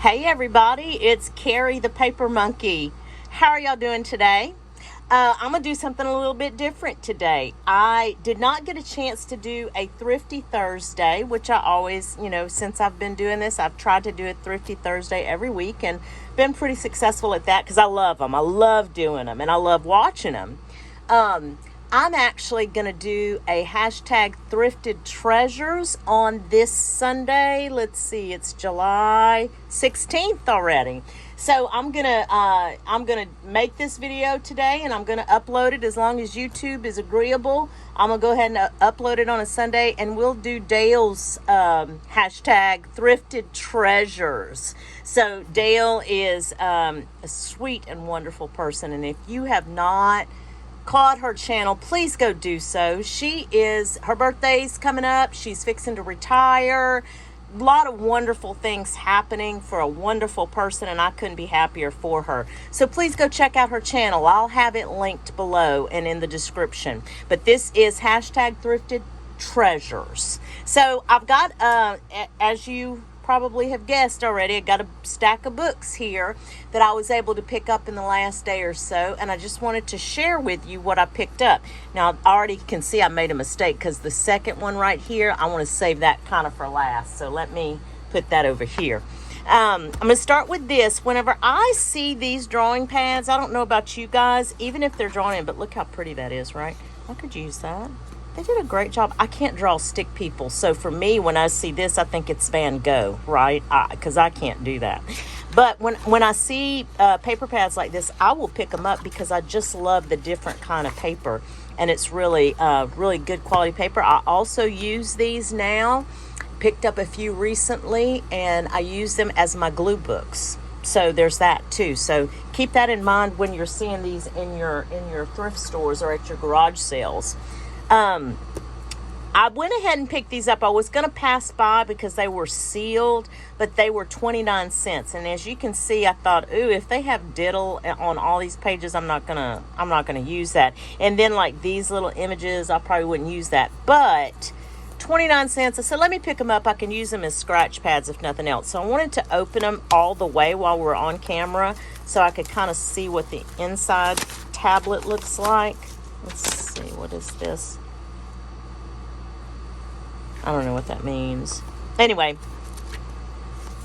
Hey everybody, it's Carrie the Paper Monkey. How are y'all doing today? I'm going to do something a little bit different today. I did not get a chance to do a Thrifty Thursday, which I always, since I've been doing this, I've tried to do a Thrifty Thursday every week and been pretty successful at that because I love them. I love doing them and I love watching them. I'm actually going to do a hashtag thrifted treasures on this Sunday. Let's see, it's July 16th already. So I'm gonna make this video today and I'm gonna upload it as long as YouTube is agreeable. I'm gonna go ahead and upload it on a Sunday, and we'll do Dale's hashtag thrifted treasures. So Dale is a sweet and wonderful person, and if you have not caught her channel, please go do so. Her birthday's coming up. She's fixing to retire. A lot of wonderful things happening for a wonderful person, and I couldn't be happier for her. So please go check out her channel. I'll have it linked below and in the description. But this is hashtag thrifted treasures. So I've got, as you probably have guessed already, I got a stack of books here that I was able to pick up in the last day or so, and I just wanted to share with you what I picked up. Now I already can see I made a mistake because the second one right here, I want to save that kind of for last, so let me put that over here. I'm going to start with this. Whenever I see these drawing pads, I don't know about you guys, even if they're drawn in, but look how pretty that is, right? I could use that. They did a great job. I can't draw stick people. So for me, when I see this, I think it's Van Gogh, right? Because I can't do that. But when I see paper pads like this, I will pick them up because I just love the different kind of paper. And it's really, really good quality paper. I also use these now. Picked up a few recently, and I use them as my glue books. So there's that too. So keep that in mind when you're seeing these in your thrift stores or at your garage sales. I went ahead and picked these up. I was going to pass by because they were sealed, but they were 29 cents. And as you can see, I thought, ooh, if they have diddle on all these pages, I'm not going to use that. And then like these little images, I probably wouldn't use that. But 29 cents. I said, let me pick them up. I can use them as scratch pads if nothing else. So I wanted to open them all the way while we're on camera so I could kind of see what the inside tablet looks like. Let's see, what is this? I don't know what that means. Anyway,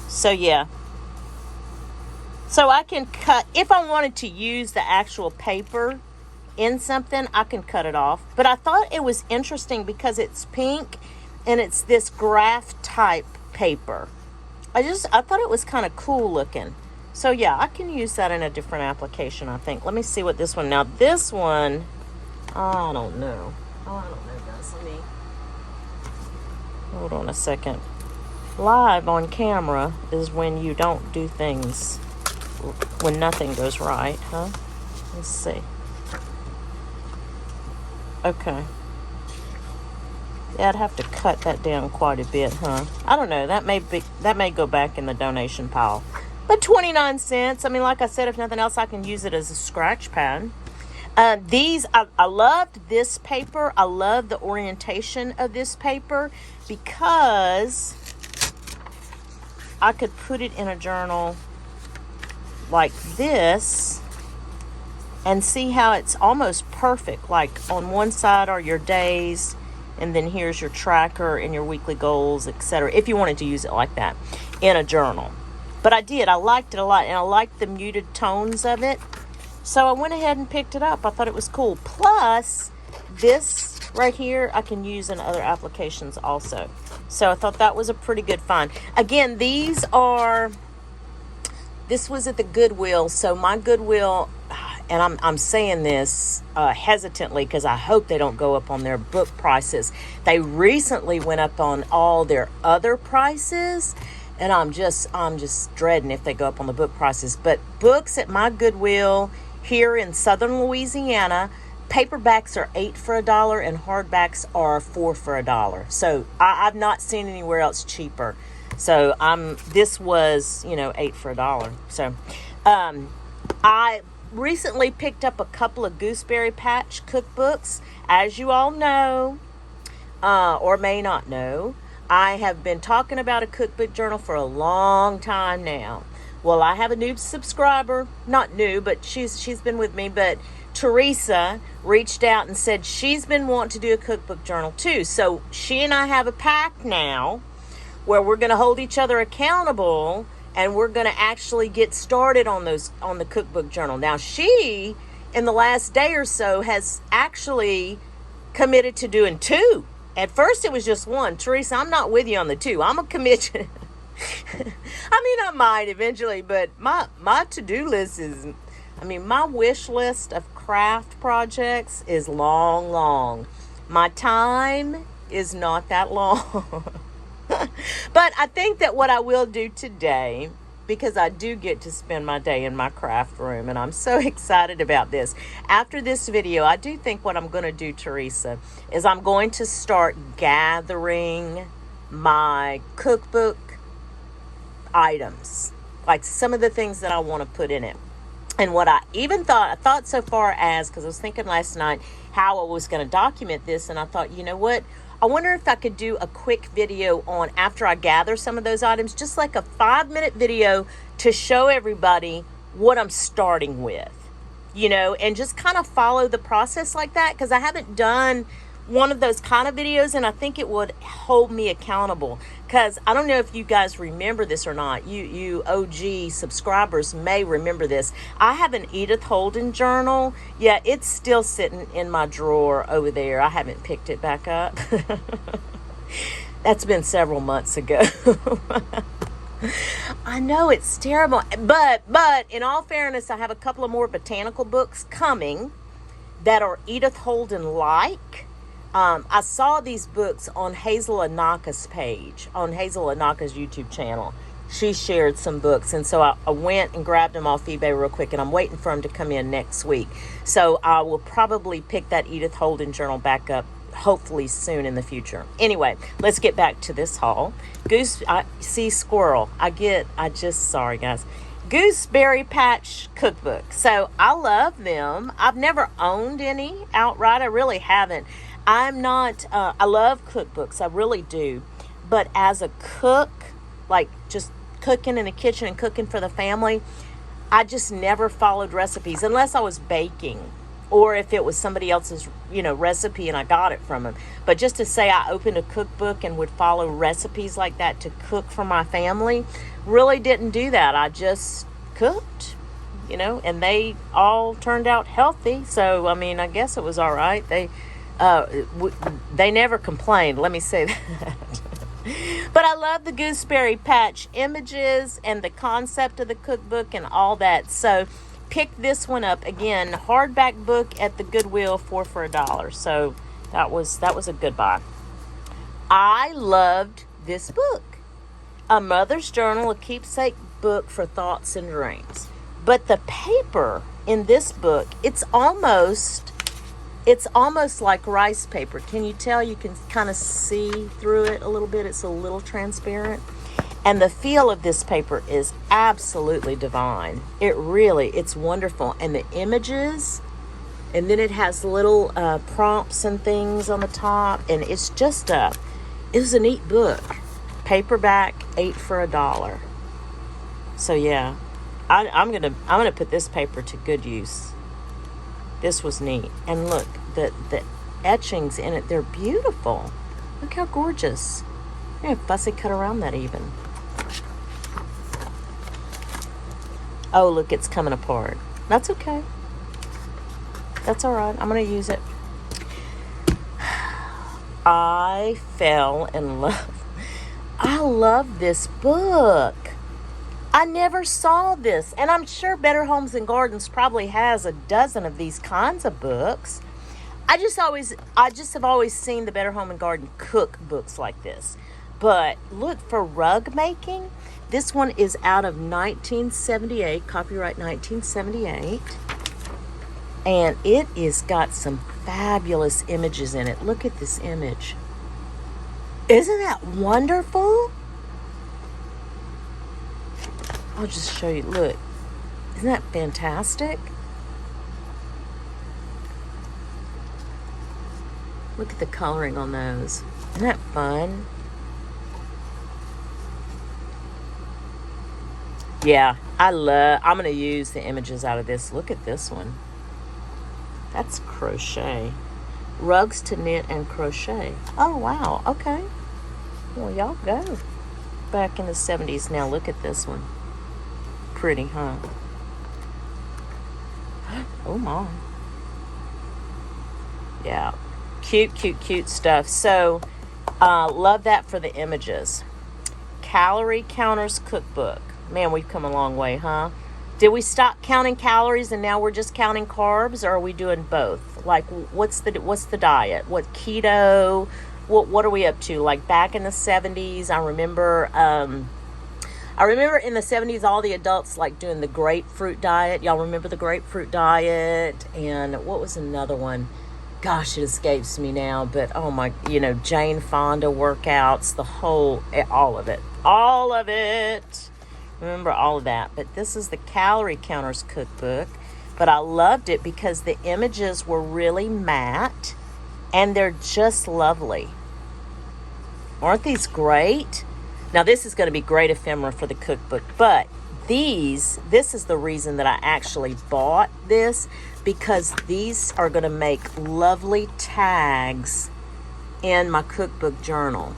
so yeah. So I can cut, if I wanted to use the actual paper in something, I can cut it off. But I thought it was interesting because it's pink and it's this graph type paper. I thought it was kind of cool looking. So yeah, I can use that in a different application, I think. Let me see what this one, now this one, I don't know. Guys. Let me, hold on a second. Live on camera is when you don't do things, when nothing goes right, huh? Let's see. Okay. Yeah, I'd have to cut that down quite a bit, huh? I don't know. That may go back in the donation pile. But 29 cents. I mean, like I said, if nothing else, I can use it as a scratch pad. I loved this paper. I love the orientation of this paper because I could put it in a journal like this and see how it's almost perfect. Like on one side are your days, and then here's your tracker and your weekly goals, etc. If you wanted to use it like that in a journal. But I liked it a lot, and I liked the muted tones of it. So I went ahead and picked it up. I thought it was cool. Plus, this right here, I can use in other applications also. So I thought that was a pretty good find. Again, this was at the Goodwill. So my Goodwill, and I'm saying this hesitantly because I hope they don't go up on their book prices. They recently went up on all their other prices. And I'm just dreading if they go up on the book prices. But books at my Goodwill here in southern Louisiana, paperbacks are $8 for $1 and hardbacks are $4 for $1. So I've not seen anywhere else cheaper. So this was, $8 for $1. So I recently picked up a couple of Gooseberry Patch cookbooks. As you all know, or may not know, I have been talking about a cookbook journal for a long time now. Well, I have a new subscriber, not new, but she's been with me, but Teresa reached out and said she's been wanting to do a cookbook journal too. So she and I have a pact now where we're going to hold each other accountable, and we're going to actually get started on the cookbook journal. Now, she in the last day or so has actually committed to doing two. At first it was just one. Teresa, I'm not with you on the two. I'm a commit. I mean, I might eventually, but my to-do list is, my wish list of craft projects is long. My time is not that long. But I think that what I will do today, because I do get to spend my day in my craft room, and I'm so excited about this. After this video, I do think what I'm going to do, Teresa, is I'm going to start gathering my cookbook items, like some of the things that I want to put in it. And what I thought so far as, because I was thinking last night how I was going to document this, and I thought, you know what? I wonder if I could do a quick video on after I gather some of those items, just like a 5-minute video to show everybody what I'm starting with, and just kind of follow the process like that, because I haven't done one of those kind of videos, and I think it would hold me accountable. Because I don't know if you guys remember this or not. You OG subscribers may remember this. I have an Edith Holden journal. Yeah, it's still sitting in my drawer over there. I haven't picked it back up. That's been several months ago. I know, it's terrible. But in all fairness, I have a couple of more botanical books coming that are Edith Holden-like. I saw these books on Hazel Anaka's page, on Hazel Anaka's YouTube channel. She shared some books, and so I went and grabbed them off eBay real quick, and I'm waiting for them to come in next week. So I will probably pick that Edith Holden journal back up, hopefully soon in the future. Anyway, let's get back to this haul. I see squirrel. Sorry guys. Gooseberry Patch cookbook. So I love them. I've never owned any outright. I really haven't. I'm not, I love cookbooks, I really do, but as a cook, like just cooking in the kitchen and cooking for the family, I just never followed recipes unless I was baking, or if it was somebody else's, recipe and I got it from them. But just to say I opened a cookbook and would follow recipes like that to cook for my family, really didn't do that. I just cooked, and they all turned out healthy, so, I guess it was all right. They never complained, let me say that. But I love the Gooseberry Patch images and the concept of the cookbook and all that. So pick this one up. Again, hardback book at the Goodwill, 4 for $1. So that was a good buy. I loved this book. A Mother's Journal, a keepsake book for thoughts and dreams. But the paper in this book, it's almost like rice paper. Can you tell? You can kind of see through it a little bit. It's a little transparent. And the feel of this paper is absolutely divine. It's wonderful. And the images, and then it has little prompts and things on the top. And it's just it was a neat book. Paperback, 8 for $1. So yeah, I'm gonna put this paper to good use. This was neat. And look, the etchings in it, they're beautiful. Look how gorgeous. Yeah, fussy cut around that even. Oh, look, it's coming apart. That's okay. That's all right. I'm going to use it. I fell in love. I love this book. I never saw this, and I'm sure Better Homes and Gardens probably has a dozen of these kinds of books. I just have always seen the Better Home and Garden cookbooks like this. But look, for rug making, this one is out of 1978, copyright 1978, and it is got some fabulous images in it. Look at this image. Isn't that wonderful? I'll just show you. Look, isn't that fantastic? Look at the coloring on those. Isn't that fun? Yeah, I'm going to use the images out of this. Look at this one. That's crochet. Rugs to knit and crochet. Oh, wow. Okay. Well, y'all go. Back in the 70s. Now, look at this one. Pretty, huh? Oh, my. Yeah. Cute, cute, cute stuff. So, love that for the images. Calorie Counters Cookbook. Man, we've come a long way, huh? Did we stop counting calories and now we're just counting carbs, or are we doing both? Like, what's the diet? What keto? What are we up to? Like back in the 70s, I remember in the 70s all the adults like doing the grapefruit diet. Y'all remember the grapefruit diet? And what was another one? Gosh, it escapes me now, but oh my, Jane Fonda workouts, all of it. Remember all of that. But this is the Calorie Counters Cookbook. But I loved it because the images were really matte and they're just lovely. Aren't these great? Now this is going to be great ephemera for the cookbook, but this is the reason that I actually bought this, because these are going to make lovely tags in my cookbook journal.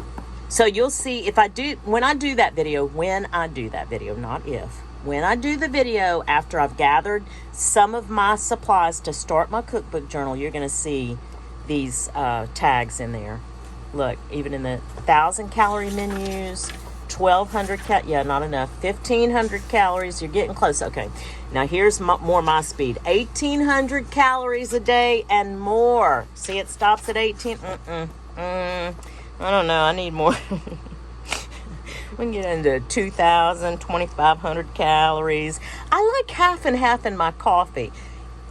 So you'll see when I do that video, not if, when I do the video after I've gathered some of my supplies to start my cookbook journal, you're going to see these tags in there. Look, even in the 1,000-calorie menus, 1,200 not enough, 1,500 calories, you're getting close. Okay, now here's more my speed. 1,800 calories a day and more. See, it stops at 18. I don't know, I need more. We can get into 2,000, 2,500 calories. I like half and half in my coffee.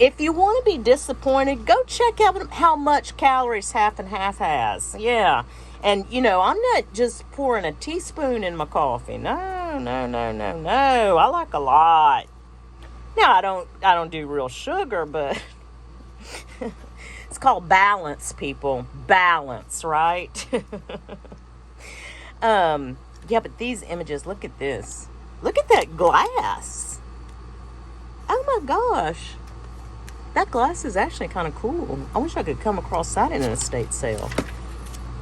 If you want to be disappointed, go check out how much calories half and half has. Yeah. And, I'm not just pouring a teaspoon in my coffee. No. I like a lot. Now, I don't do real sugar, but it's called balance, people. Balance, right? Yeah, but these images, look at this. Look at that glass. Oh, my gosh. That glass is actually kind of cool. I wish I could come across that in an estate sale.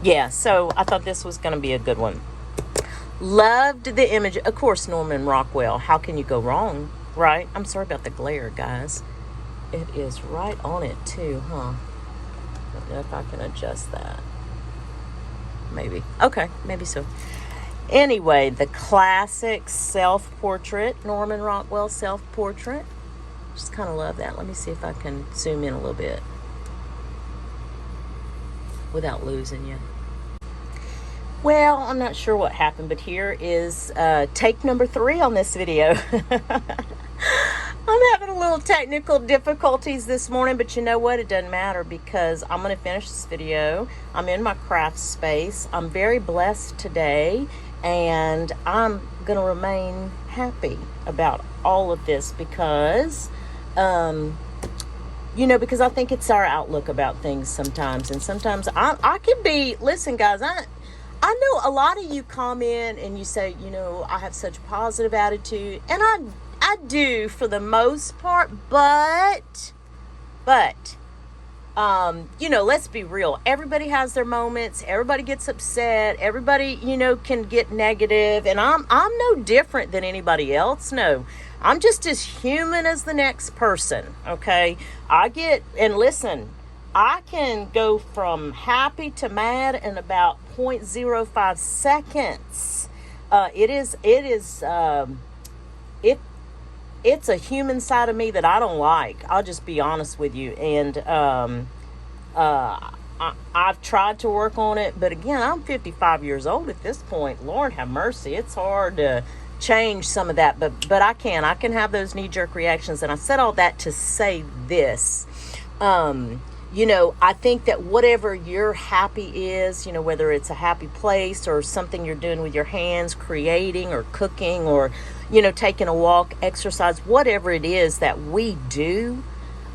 Yeah, so I thought this was going to be a good one. Loved the image. Of course, Norman Rockwell. How can you go wrong, right? I'm sorry about the glare, guys. It is right on it, too, huh? I don't know if I can adjust that. Maybe. Okay, maybe so. Anyway, the classic self-portrait, Norman Rockwell self-portrait. Just kind of love that. Let me see if I can zoom in a little bit without losing you. Well, I'm not sure what happened, but here is take number 3 on this video. I'm having a little technical difficulties this morning, but you know what? It doesn't matter because I'm going to finish this video. I'm in my craft space. I'm very blessed today, and I'm going to remain happy about all of this because because I think it's our outlook about things sometimes. And sometimes I can be, listen, guys, I know a lot of you come in and you say, I have such a positive attitude. And I do for the most part, but, let's be real. Everybody has their moments. Everybody gets upset. Everybody, can get negative. And I'm no different than anybody else. No, I'm just as human as the next person. Okay. And listen, I can go from happy to mad in about 0.05 seconds. It's a human side of me that I don't like. I'll just be honest with you. And I've tried to work on it, but again, I'm 55 years old at this point. Lord have mercy. It's hard to change some of that, but I can have those knee-jerk reactions. And I said all that to say this. I think that whatever your happy is, whether it's a happy place or something you're doing with your hands, creating or cooking or, taking a walk, exercise, whatever it is that we do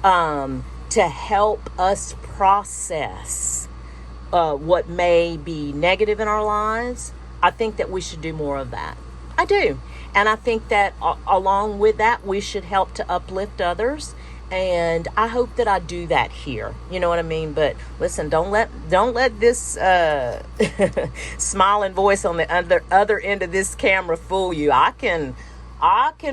to help us process what may be negative in our lives, I think that we should do more of that. I do. And I think that along with that, we should help to uplift others. And I hope that I do that here. You know what I mean? But listen, don't let this smiling voice on the other end of this camera fool you. I can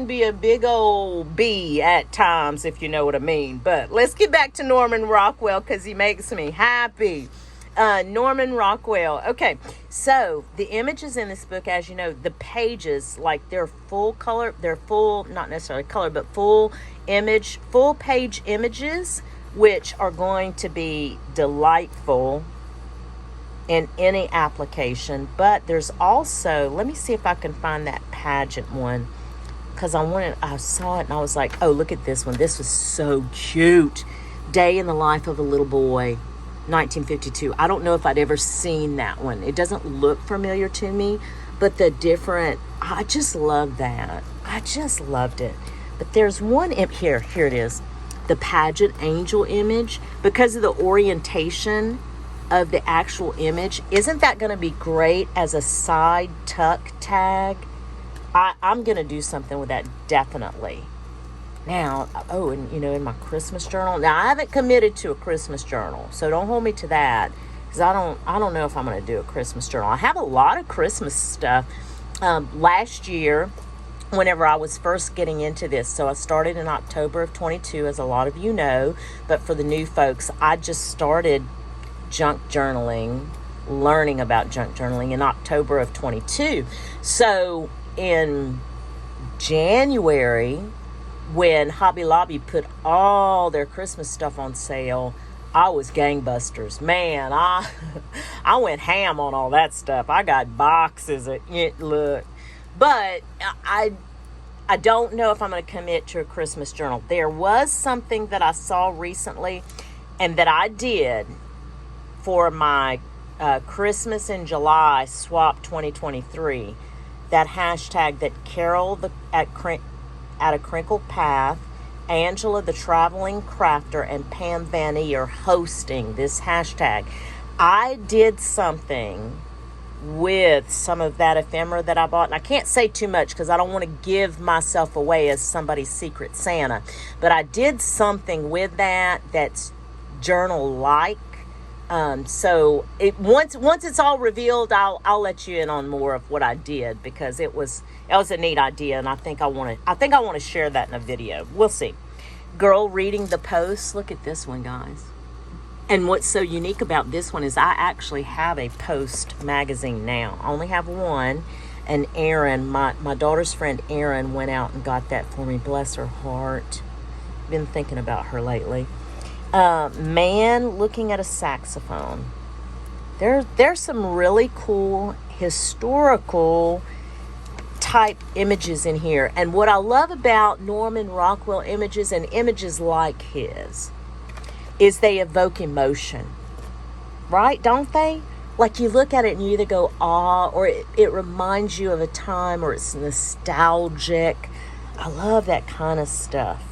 be a big old bee at times, if you know what I mean. But let's get back to Norman Rockwell because he makes me happy. Norman Rockwell. Okay, so the images in this book, as you know, the pages, like they're full color, they're full, not necessarily color, but full page images, which are going to be delightful in any application. But there's also, let me see if I can find that pageant one, because I saw it and I was like, oh, look at this one. This was so cute. Day in the Life of a Little Boy, 1952. I don't know if I'd ever seen that one. It doesn't look familiar to me, but I just love that. I just loved it. But there's one here it is. The pageant angel image, because of the orientation of the actual image. Isn't that going to be great as a side tuck tag? I'm going to do something with that, definitely. Now, and in my Christmas journal. Now, I haven't committed to a Christmas journal, so don't hold me to that, because I don't know if I'm going to do a Christmas journal. I have a lot of Christmas stuff. Last year, whenever I was first getting into this, so I started in October of 22, as a lot of you know, but for the new folks, I just started junk journaling, learning about junk journaling in October of 22. So in January, when Hobby Lobby put all their Christmas stuff on sale, I was gangbusters. Man, I went ham on all that stuff. I got boxes of it. Look. But I don't know if I'm going to commit to a Christmas journal. There was something that I saw recently and that I did for my Christmas in July swap 2023. That hashtag that Carol at a Crinkled Path, Angela the Traveling Crafter, and Pam Van E are hosting this hashtag. I did something with some of that ephemera that I bought, and I can't say too much because I don't want to give myself away as somebody's secret Santa, but I did something with that's journal-like. So once it's all revealed, I'll let you in on more of what I did, because it was a neat idea, and I think I want to share that in a video. We'll see. Girl reading the post. Look at this one, guys. And what's so unique about this one is I actually have a Post magazine now. I only have one, and Erin, my daughter's friend Erin, went out and got that for me. Bless her heart. Been thinking about her lately. Man looking at a saxophone. There's some really cool historical type images in here. And what I love about Norman Rockwell images and images like his is they evoke emotion, right? Don't they? Like, you look at it and you either go awe, or it reminds you of a time, or it's nostalgic. I love that kind of stuff.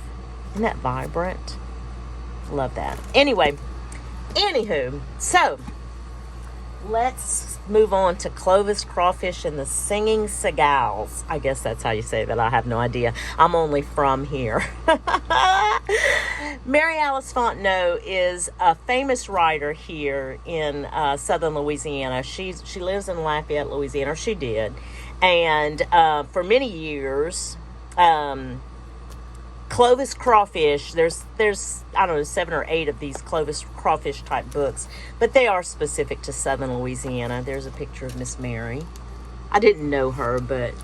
Isn't that vibrant? Love that. Anyway, anywho, so let's move on to Clovis Crawfish and the Singing Seagulls. I guess that's how you say that. I have no idea. I'm only from here. Mary Alice Fontenot is a famous writer here in southern Louisiana. She lives in Lafayette, Louisiana. Or she did. And for many years, Clovis Crawfish, there's I don't know, 7 or 8 of these Clovis Crawfish type books, but they are specific to southern Louisiana. There's a picture of Miss Mary. I didn't know her, but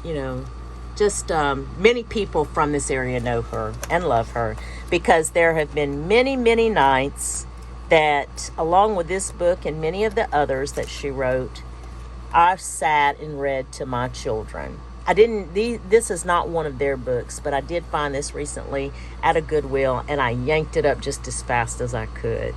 just many people from this area know her and love her, because there have been many, many nights that, along with this book and many of the others that she wrote, I've sat and read to my children. This is not one of their books, but I did find this recently at a Goodwill, and I yanked it up just as fast as I could.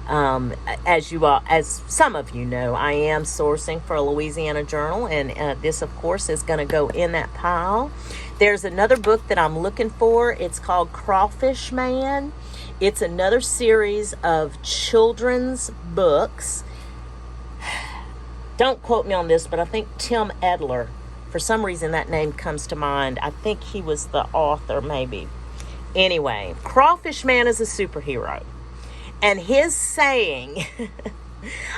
As some of you know, I am sourcing for a Louisiana journal, and this, of course, is going to go in that pile. There's another book that I'm looking for. It's called Crawfish Man. It's another series of children's books. Don't quote me on this, but I think Tim Edler For some reason, that name comes to mind. I think he was the author, maybe. Anyway, Crawfish Man is a superhero. And his saying,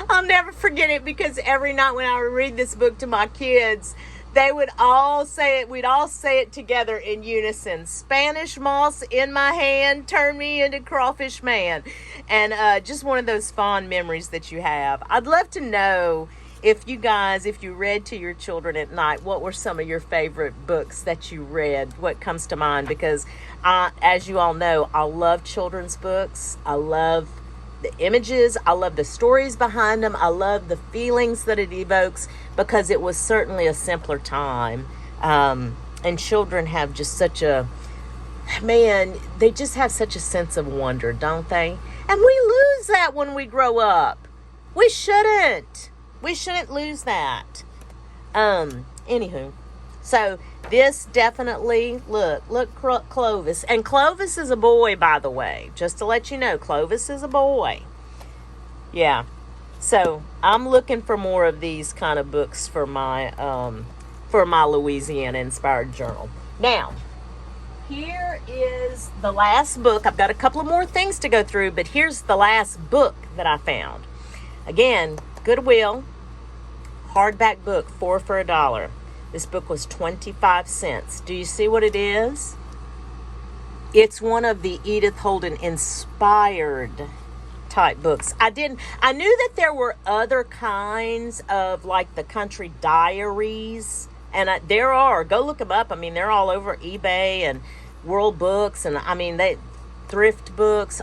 I'll never forget it, because every night when I would read this book to my kids, they would all say it. We'd all say it together in unison. Spanish moss in my hand, turn me into Crawfish Man. And just one of those fond memories that you have. I'd love to know if you read to your children at night, what were some of your favorite books that you read? What comes to mind? Because as you all know, I love children's books. I love the images. I love the stories behind them. I love the feelings that it evokes, because it was certainly a simpler time. And children have just such a, they just have such a sense of wonder, don't they? And we lose that when we grow up. We shouldn't lose that. Anywho, so this definitely, look Clovis. And Clovis is a boy, by the way. Just to let you know, Clovis is a boy. Yeah. So I'm looking for more of these kind of books for my Louisiana inspired journal. Now, here is the last book. I've got a couple of more things to go through, but here's the last book that I found. Again, Goodwill, hardback book, 4 for $1. This book was 25 cents. Do you see what it is? It's one of the Edith Holden inspired type books. I knew that there were other kinds of, like, the country diaries, and there are. Go look them up. I mean, they're all over eBay and World Books, and they thrift books.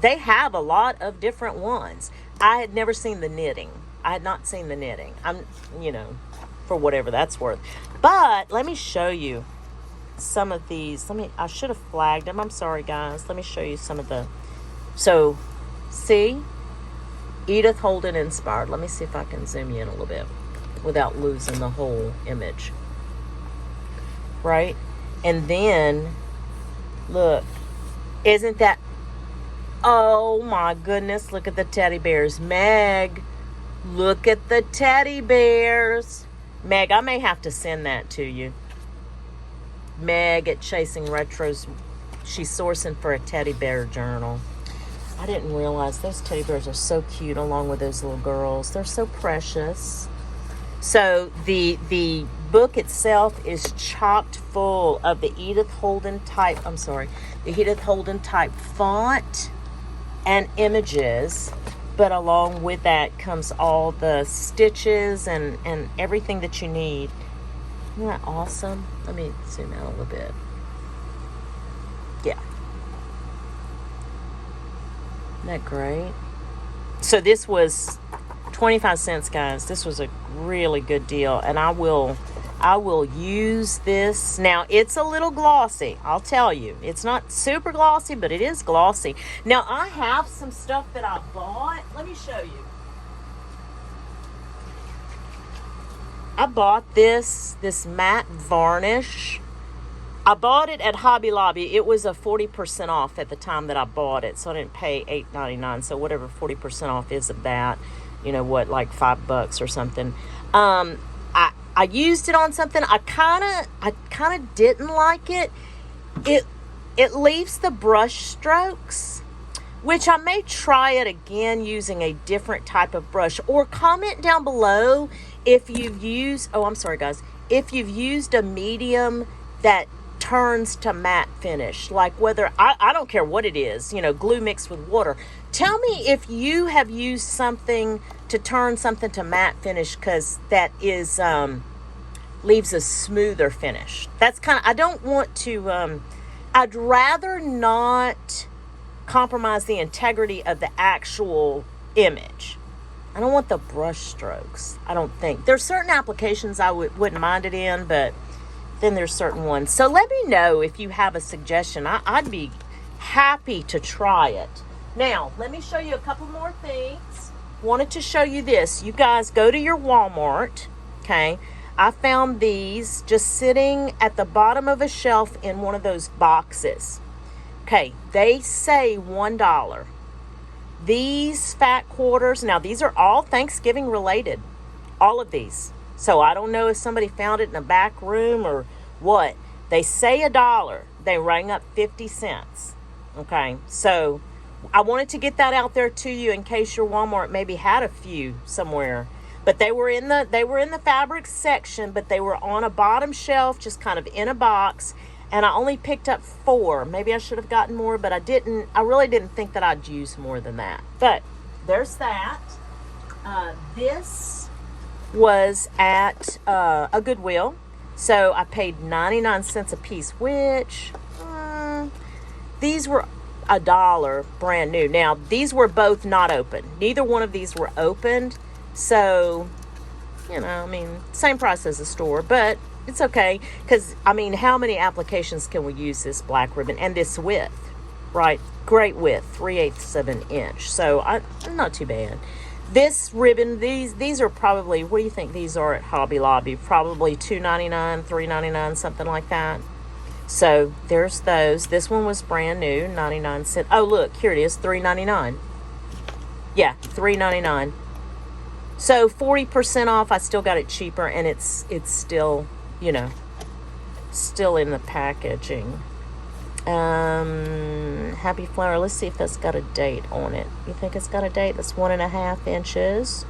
They have a lot of different ones. I had never seen the knitting. I had not seen the knitting. For whatever that's worth. But let me show you some of these. I should have flagged them. I'm sorry, guys. Let me show you some of the. So, see? Edith Holden inspired. Let me see if I can zoom you in a little bit without losing the whole image. Right? And then, look. Isn't that... Oh, my goodness. Look at the teddy bears. Meg, look at the teddy bears. Meg, I may have to send that to you. Meg at Chasing Retros. She's sourcing for a teddy bear journal. I didn't realize those teddy bears are so cute along with those little girls. They're so precious. So the book itself is chocked full of the Edith Holden type font and images. But along with that comes all the stitches and everything that you need. Isn't that awesome? Let me zoom out a little bit. Yeah. Isn't that great? So this was 25 cents, guys. This was a really good deal. And I will use this. Now, it's a little glossy, I'll tell you. It's not super glossy, but it is glossy. Now, I have some stuff that I bought. Let me show you. I bought this matte varnish. I bought it at Hobby Lobby. It was a 40% off at the time that I bought it, so I didn't pay $8.99. So whatever 40% off is of that, like $5 or something. I used it on something. I kind of didn't like it. It leaves the brush strokes, which I may try it again using a different type of brush. Or comment down below if you've used, I'm sorry guys, if you've used a medium that turns to matte finish, like whether, I don't care what it is, glue mixed with water. Tell me if you have used something to turn something to matte finish, because that is leaves a smoother finish. That's I don't want to, I'd rather not compromise the integrity of the actual image. I don't want the brush strokes, I don't think. There's certain applications I wouldn't mind it in, but then there's certain ones. So let me know if you have a suggestion. I'd be happy to try it. Now, let me show you a couple more things. Wanted to show you this. You guys go to your Walmart, okay? I found these just sitting at the bottom of a shelf in one of those boxes. Okay, they say $1. These fat quarters, now these are all Thanksgiving related. All of these. So I don't know if somebody found it in a back room or what. They say $1. They rang up 50 cents. Okay, so I wanted to get that out there to you in case your Walmart maybe had a few somewhere. But they were in the fabric section, but they were on a bottom shelf, just kind of in a box. And I only picked up 4. Maybe I should have gotten more, but I didn't. I really didn't think that I'd use more than that. But there's that. This was at a Goodwill. So I paid 99 cents a piece, which these were $1 brand new. Now, these were both not open. Neither one of these were opened. So, you know, I mean, same price as the store, but it's okay. Because, I mean, how many applications can we use this black ribbon and this width, right? Great width, 3/8 of an inch. So, not too bad. This ribbon, these are probably, what do you think these are at Hobby Lobby? Probably $2.99, $3.99, something like that. So there's those. This one was brand new, 99 cents. Oh, look, here it is, $3.99. Yeah, $3.99. So 40% off. I still got it cheaper, and it's still, you know, still in the packaging. Happy Flower. Let's see if that's got a date on it. You think it's got a date? That's 1.5 inches.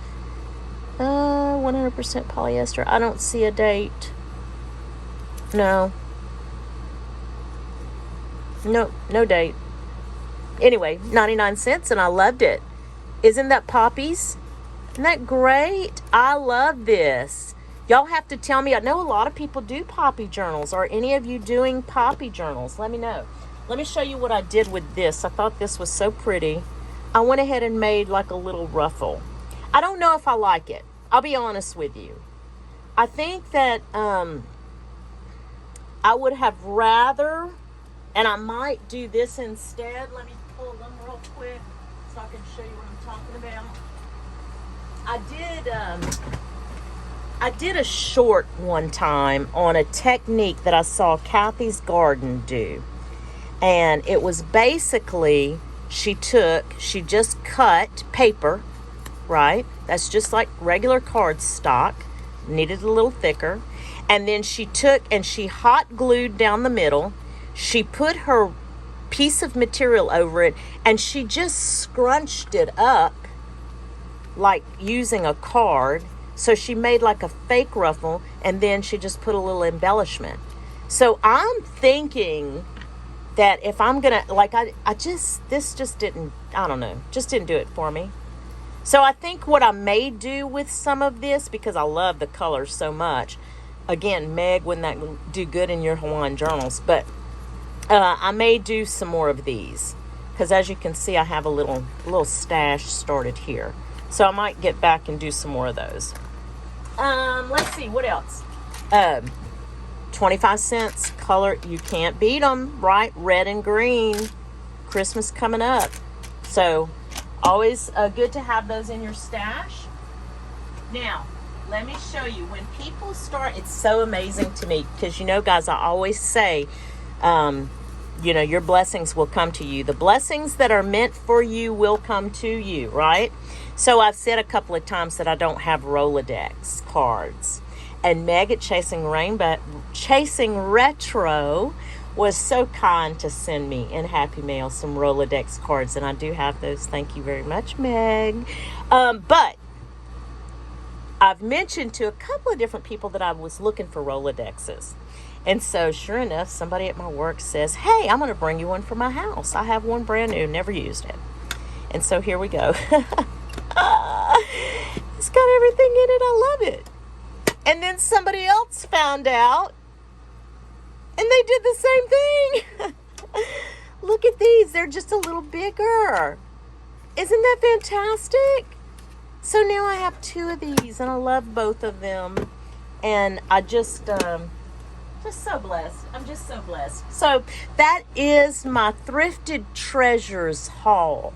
100% polyester. I don't see a date. No. No date. Anyway, 99 cents, and I loved it. Isn't that poppies? Isn't that great? I love this. Y'all have to tell me. I know a lot of people do poppy journals. Are any of you doing poppy journals? Let me know. Let me show you what I did with this. I thought this was so pretty. I went ahead and made like a little ruffle. I don't know if I like it. I'll be honest with you. I think that I would have rather, and I might do this instead. Let me pull them real quick so I can show you what I'm talking about. I did a short one time on a technique that I saw Kathy's Garden do. And it was basically, she just cut paper, right? That's just like regular cardstock, needed a little thicker. And then she took and she hot glued down the middle. She put her piece of material over it, and she just scrunched it up like using a card. So she made like a fake ruffle, and then she just put a little embellishment. So I'm thinking that if I'm gonna, like, this just didn't, I don't know, just didn't do it for me. So I think what I may do with some of this, because I love the colors so much, again, Meg, wouldn't that do good in your Hawaiian journals? But I may do some more of these, because as you can see, I have a little stash started here. So I might get back and do some more of those. Let's see, what else? 25 cents color. You can't beat them, right? Red and green. Christmas coming up. So always good to have those in your stash. Now, let me show you. When people start, it's so amazing to me because, you know, guys, I always say, you know, your blessings will come to you. The blessings that are meant for you will come to you, right? So I've said a couple of times that I don't have Rolodex cards. And Meg at Chasing Retro was so kind to send me in Happy Mail some Rolodex cards. And I do have those. Thank you very much, Meg. But I've mentioned to a couple of different people that I was looking for Rolodexes. And so, sure enough, somebody at my work says, hey, I'm going to bring you one for my house. I have one brand new, never used it. And so here we go. It's got everything in it. I love it. And then somebody else found out, and they did the same thing. Look at these. They're just a little bigger. Isn't that fantastic? So now I have 2 of these, and I love both of them. And I just so blessed. I'm just so blessed. So that is my Thrifted Treasures haul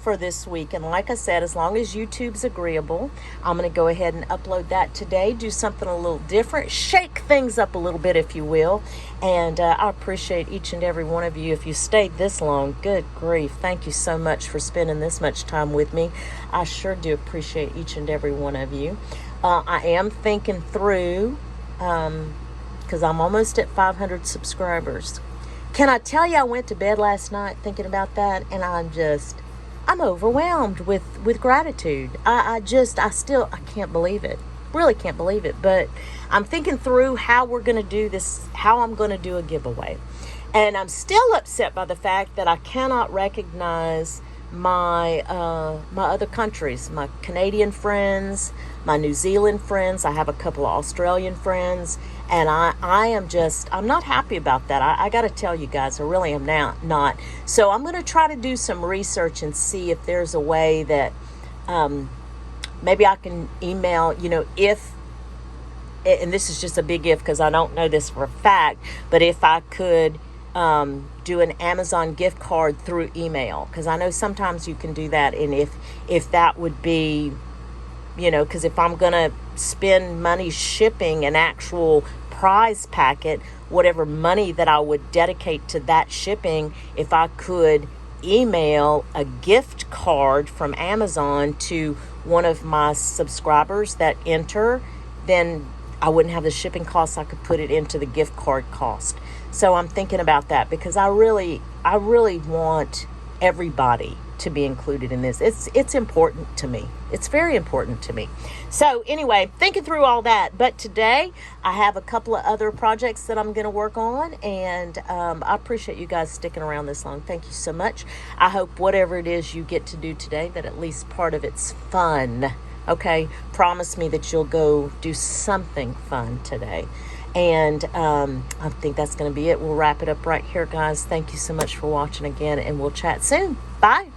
for this week. And like I said, as long as YouTube's agreeable, I'm going to go ahead and upload that today. Do something a little different. Shake things up a little bit, if you will. And I appreciate each and every one of you. If you stayed this long, good grief. Thank you so much for spending this much time with me. I sure do appreciate each and every one of you. I am thinking through, because I'm almost at 500 subscribers. Can I tell you, I went to bed last night thinking about that, and I'm overwhelmed with gratitude. I can't believe it. Really can't believe it. But I'm thinking through how we're going to do this, how I'm going to do a giveaway. And I'm still upset by the fact that I cannot recognize my other countries, my Canadian friends, my New Zealand friends. I have a couple of Australian friends, and I'm not happy about that. I got to tell you guys, I really am now not. So I'm going to try to do some research and see if there's a way that maybe I can email, if, and this is just a big if because I don't know this for a fact, but if I could do an Amazon gift card through email, because I know sometimes you can do that. And if that would be, because if I'm going to spend money shipping an actual prize packet, whatever money that I would dedicate to that shipping, if I could email a gift card from Amazon to one of my subscribers that enter, then I wouldn't have the shipping costs. I could put it into the gift card cost. So I'm thinking about that because I really want everybody to be included in this. It's important to me. It's very important to me. So anyway, thinking through all that. But today I have a couple of other projects that I'm going to work on, and I appreciate you guys sticking around this long. Thank you so much. I hope whatever it is you get to do today, that at least part of it's fun. Okay, promise me that you'll go do something fun today. And I think that's going to be it. We'll wrap it up right here, guys. Thank you so much for watching again, and we'll chat soon. Bye.